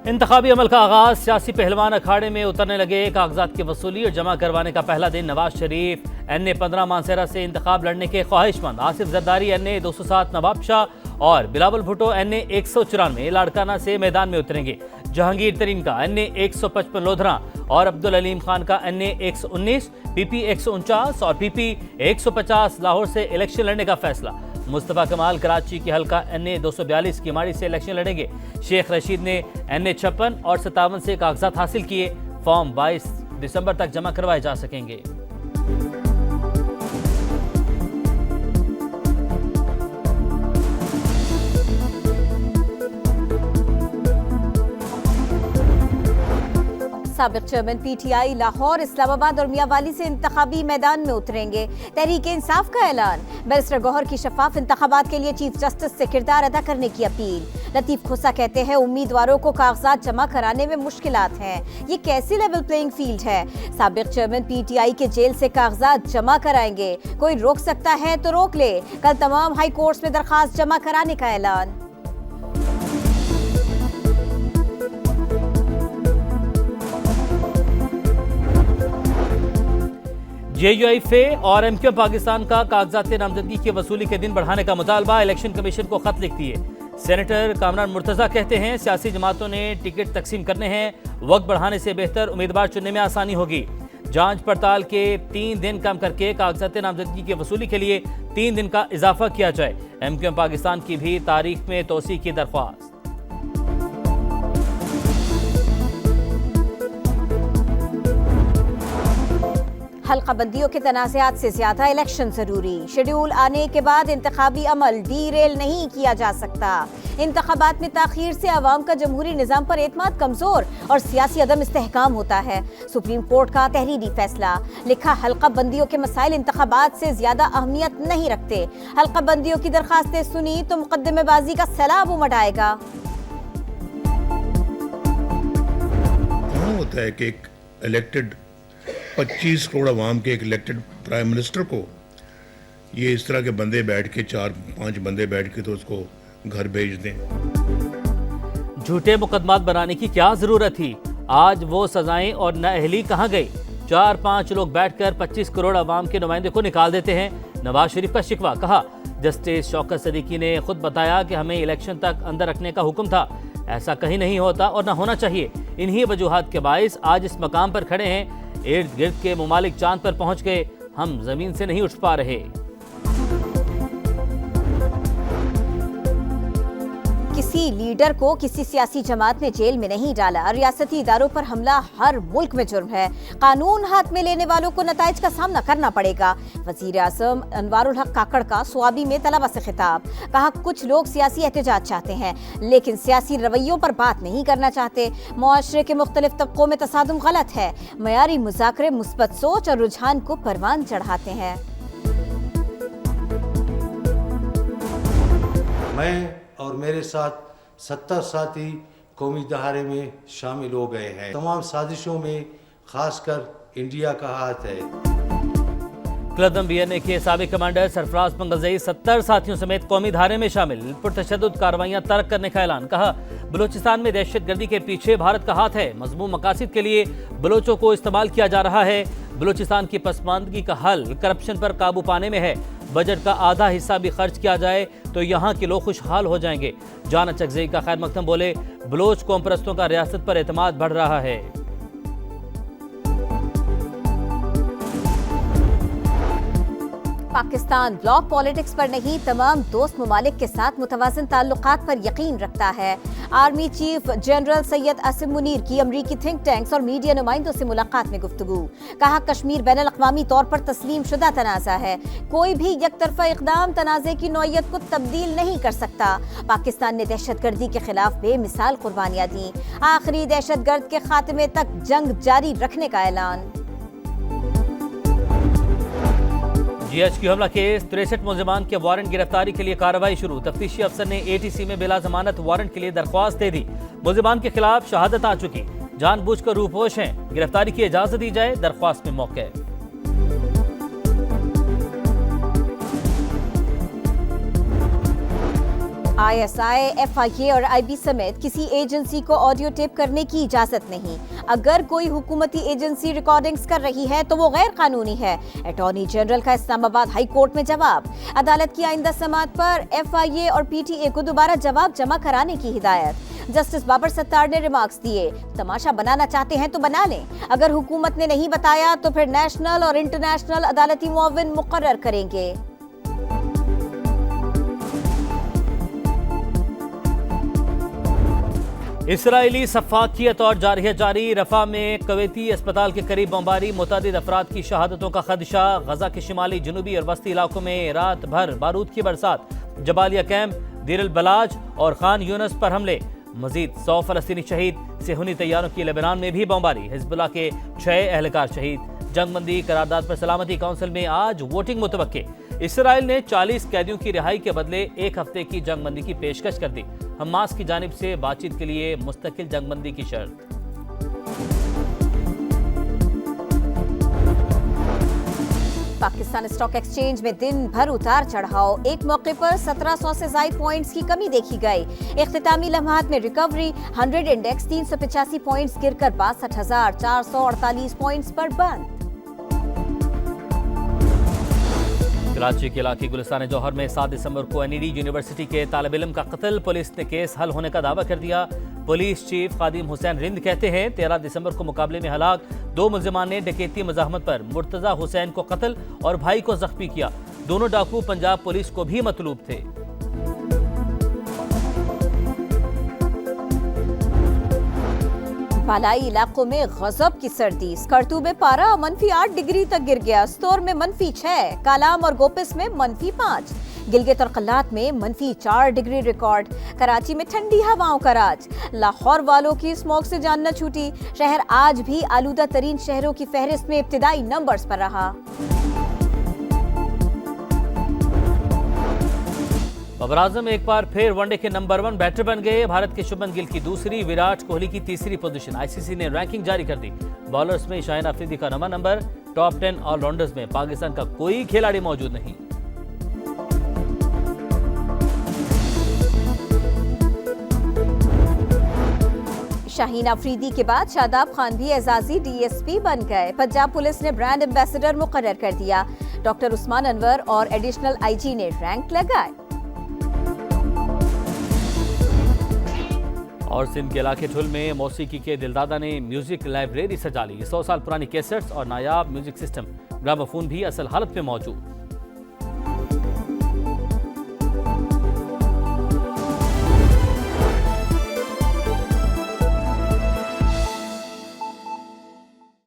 इंतखाबी अमल का आगाज, सियासी पहलवान अखाड़े में उतरने लगे। कागजात की वसूली और जमा करवाने का पहला दिन। नवाज शरीफ NA 15 मानसेरा से इंतखाब लड़ने के ख्वाहिशमंद। आसिफ जरदारी NA 207 नवाब शाह और बिलावल भुट्टो NA 194 लाड़काना से मैदान में उतरेंगे। जहांगीर तरीन का NA 155 लोधरा और अब्दुल अलीम खान का NA 119, PP 149 और PP 150 लाहौर से इलेक्शन लड़ने का फैसला। मुस्तफ़ा कमाल कराची की हल्का NA 242 की माड़ी से इलेक्शन लड़ेंगे। शेख रशीद ने NA 56 और 57 से कागजात हासिल किए। फॉर्म 22 दिसंबर तक जमा करवाए जा सकेंगे। साबिक चेयरमैन PTI लाहौर, इस्लामाबाद और मियांवाली से इंतखाबी मैदान में उतरेंगे। तहरीक इंसाफ का ऐलान। बैरिस्टर गौहर की शफाफ इंतखाबात के लिए चीफ जस्टिस से किरदार अदा करने की अपील। लतीफ खोसा कहते हैं उम्मीदवारों को कागजात जमा कराने में मुश्किलात हैं। ये कैसी लेवल प्लेइंग फील्ड है? साबिक चेयरमैन PTI के जेल से कागजात जमा कराएंगे। कोई रोक सकता है तो रोक ले। कल तमाम हाई कोर्ट्स में दरखास्त जमा कराने का ऐलान। JUI और MQ पाकिस्तान का कागजात नामजदगी की वसूली के दिन बढ़ाने का मुतालबा। इलेक्शन कमीशन को खत लिख दिए। सेनेटर कामरान मुर्तजा कहते हैं सियासी जमातों ने टिकट तकसीम करने हैं, वक्त बढ़ाने से बेहतर उम्मीदवार चुनने में आसानी होगी। जांच पड़ताल के 3 दिन कम करके कागजात नामजदगी की वसूली के लिए 3 दिन का इजाफा किया जाए। MQ पाकिस्तान की भी तारीख में तोसी की दरख्वास्त। हल्का बंदियों के तनाज़ात से ज्यादा इलेक्शन जरूरी। शेड्यूल आने के बाद इंतखाबी अमल डीरेल नहीं किया जा सकता। इंतखाबात में ताखीर से अवाम का जमहूरी निज़ाम पर एतमाद कमजोर और सियासी अदम इस्तेहकाम होता है। सुप्रीम कोर्ट का तहरीरी फैसला। लिखा हल्का बंदियों के मसाइल इंतखाबात से ज्यादा अहमियत नहीं रखते। हल्का बंदियों की दरखास्तें सुनी तो मुकद्दमेबाजी का सैलाब उमड़ आएगा। होता है कि एक इलेक्टेड 25 करोड़ अवाम के एक इलेक्टेड प्राइम मिनिस्टर को ये इस तरह के बंदे बैठ के 4-5 बंदे बैठ के तो उसको घर भेज दें। झूठे मुकदमात बनाने की क्या जरूरत थी? आज वो सजाएं और नाअहली कहाँ गई? 4-5 लोग बैठकर 25 करोड़ अवाम के नुमाइंदे को निकाल देते हैं। नवाज शरीफ का शिकवा। कहा जस्टिस शौकत सदीकी ने खुद बताया कि हमें इलेक्शन तक अंदर रखने का हुक्म था। ऐसा कहीं नहीं होता और न होना चाहिए। इन्हीं वजूहात के बाइस आज इस मकाम पर खड़े हैं। इर्द गिर्द के मुमालिक चांद पर पहुंच गए, हम जमीन से नहीं उठ पा रहे। किसी लीडर को किसी सियासी जमात ने जेल में नहीं डाला। रियासती इदारों पर हमला हर मुल्क में जुर्म है। कानून हाथ में लेने वालों को नताइज का सामना करना पड़ेगा। वजीर आज़म अनवारुल हक काकड़ का स्वाबी में तलबा से खिताब। कहा कुछ लोग सियासी एहतजाज चाहते हैं लेकिन सियासी रवैयों पर बात नहीं करना चाहते। मुआशरे के मुख्तलिफ तबकों में तसादुम गलत है। मयारी मुज़ाकरे मुस्बत सोच और रुझान को परवान चढ़ाते हैं। मैं और मेरे साथ 70 साथी कौमी दहाड़े में शामिल हो गए हैं। तमाम साजिशों में खासकर इंडिया का हाथ है। क्लदम BNA के साबिक कमांडर सरफराज पंगलजई 70 साथियों समेत कौमी धारे में शामिल। पुरतशद्दुद कार्रवाइयां तर्क करने का ऐलान। कहा बलूचिस्तान में दहशतगर्दी के पीछे भारत का हाथ है। मजमूम मकासद के लिए बलोचों को इस्तेमाल किया जा रहा है। बलूचिस्तान की पसमानदगी का हल करप्शन पर काबू पाने में है। बजट का आधा हिस्सा भी खर्च किया जाए तो यहाँ के लोग खुशहाल हो जाएंगे। जाना चकजई का खैर मकदम बोले बलोच कौम परस्तों का रियासत पर एतमाद बढ़ रहा है। पाकिस्तान ब्लॉक पॉलिटिक्स पर नहीं तमाम दोस्त ममालिक के साथ मुतवाज़िन ताल्लुकात पर यकीन रखता है। Army chief general Syed Asim Munir की अमरीकी थिंक टैंक्स और मीडिया नुमाइंदों से मुलाकात में गुफ्तगू। कहा कश्मीर बैनुल अक़वामी तौर पर तस्लीम शुदा तनाज़ा है। कोई भी यकतरफा इक़दाम तनाज़े की नौइयत को तब्दील नहीं कर सकता। पाकिस्तान ने दहशतगर्दी के खिलाफ बेमिसाल कुर्बानियां दी। आखिरी दहशतगर्द के खात्मे तक जंग जारी रखने का ऐलान। GHQ हमला केस 63 मुलजमान के वारंट गिरफ्तारी के लिए कार्रवाई शुरू। तफ्तीशी अफसर ने ATC में बिला जमानत वारंट के लिए दरख्वास्त दे दी। मुलजमान के खिलाफ शहादत आ चुकी। जानबूझकर रूपोश हैं। गिरफ्तारी की इजाजत दी जाए, दरख्वास्त में मौके। ISI, FIA और IB समेत किसी एजेंसी को ऑडियो टेप करने की इजाजत नहीं। अगर कोई हुकूमती एजेंसी रिकॉर्डिंग्स कर रही है तो वो गैर कानूनी है। अटॉर्नी जनरल का इस्लामाबाद हाई कोर्ट में जवाब। अदालत की आइंदा समाअत पर FIA और PTA को दोबारा जवाब जमा कराने की हिदायत। जस्टिस बाबर सत्तार ने रिमार्क्स दिए, तमाशा बनाना चाहते हैं तो बना लें, अगर हुकूमत ने नहीं बताया तो फिर नेशनल और इंटरनेशनल अदालती मुआविन मुकर्रर करेंगे। इसराइली सफाकियत और जारी रफा में कवैती अस्पताल के करीब बमबारी, मुतअद्दिद अफराद की शहादतों का खदशा। गजा के शिमाली, जनूबी और वस्ती इलाकों में रात भर बारूद की बरसात। जबालिया कैंप, देर अल बलाज और खान यूनस पर हमले। मजीद 100 फलस्तीनी शहीद। सेहूनी तैयारों की लेबनान में भी बमबारी, हिजबुल्लाह के 6 एहलकार शहीद। जंगबंदी करारदाद पर सलामती काउंसिल में आज वोटिंग मुतवक्के। इसराइल ने 40 कैदियों की रिहाई के बदले 1 हफ्ते की जंगबंदी की पेशकश कर दी। हमास की जानिब से बातचीत के लिए मुस्तकिल जंगबंदी की शर्त। पाकिस्तान स्टॉक एक्सचेंज में दिन भर उतार चढ़ाव। एक मौके पर 1700 से ज़ायद पॉइंट्स की कमी देखी गई। इख्तितामी लम्हात में रिकवरी। 100 इंडेक्स 385 पॉइंट्स गिरकर 62,448 पॉइंट्स पर बंद। कराची के इलाके गुलिस्तान जौहर में 7 दिसंबर को NED यूनिवर्सिटी के तालिब इल्म का कत्ल। पुलिस ने केस हल होने का दावा कर दिया। पुलिस चीफ खादिम हुसैन रिंद कहते हैं 13 दिसंबर को मुकाबले में हलाक 2 मुल्जिमान ने डकैती मज़ाहमत पर मुर्तज़ा हुसैन को कत्ल और भाई को जख्मी किया। दोनों डाकू पंजाब पुलिस को भी मतलूब थे। बालाई इलाकों में गजब की सर्दी। स्कर्तू में पारा -8 डिग्री तक गिर गया। स्तोर में -6, कालाम और गोपिस में -5, गिलगित और कल्लात में -4 डिग्री रिकॉर्ड। कराची में ठंडी हवाओं का राज। लाहौर वालों की स्मॉग से जान न छूटी। शहर आज भी आलूदा तरीन शहरों की फहरिस्त में इब्तिदाई नंबर्स पर रहा। बाबर आजम एक बार फिर वनडे के नंबर 1 बैटर बन गए। भारत के शुभमन गिल की दूसरी, विराट कोहली की तीसरी पोजीशन। ICC ने रैंकिंग जारी कर दी। बॉलर्स में शाहिन अफरीदी का 9वां नंबर। टॉप 10 ऑलराउंडर्स में पाकिस्तान का कोई खिलाड़ी मौजूद नहीं। शाहीन अफरीदी के बाद शादाब खान भी एजाजी DSP बन गए। पंजाब पुलिस ने ब्रांड एम्बेसडर मुकर्रर कर दिया। डॉक्टर उस्मान अनवर और एडिशनल IG ने रैंक लगाए। और सिंध के इलाके ठुल में मौसीकी के दिलदादा ने म्यूजिक लाइब्रेरी सजा ली। 100 साल पुरानी कैसेट्स और नायाब म्यूजिक सिस्टम, ग्रामोफोन भी असल हालत में मौजूद।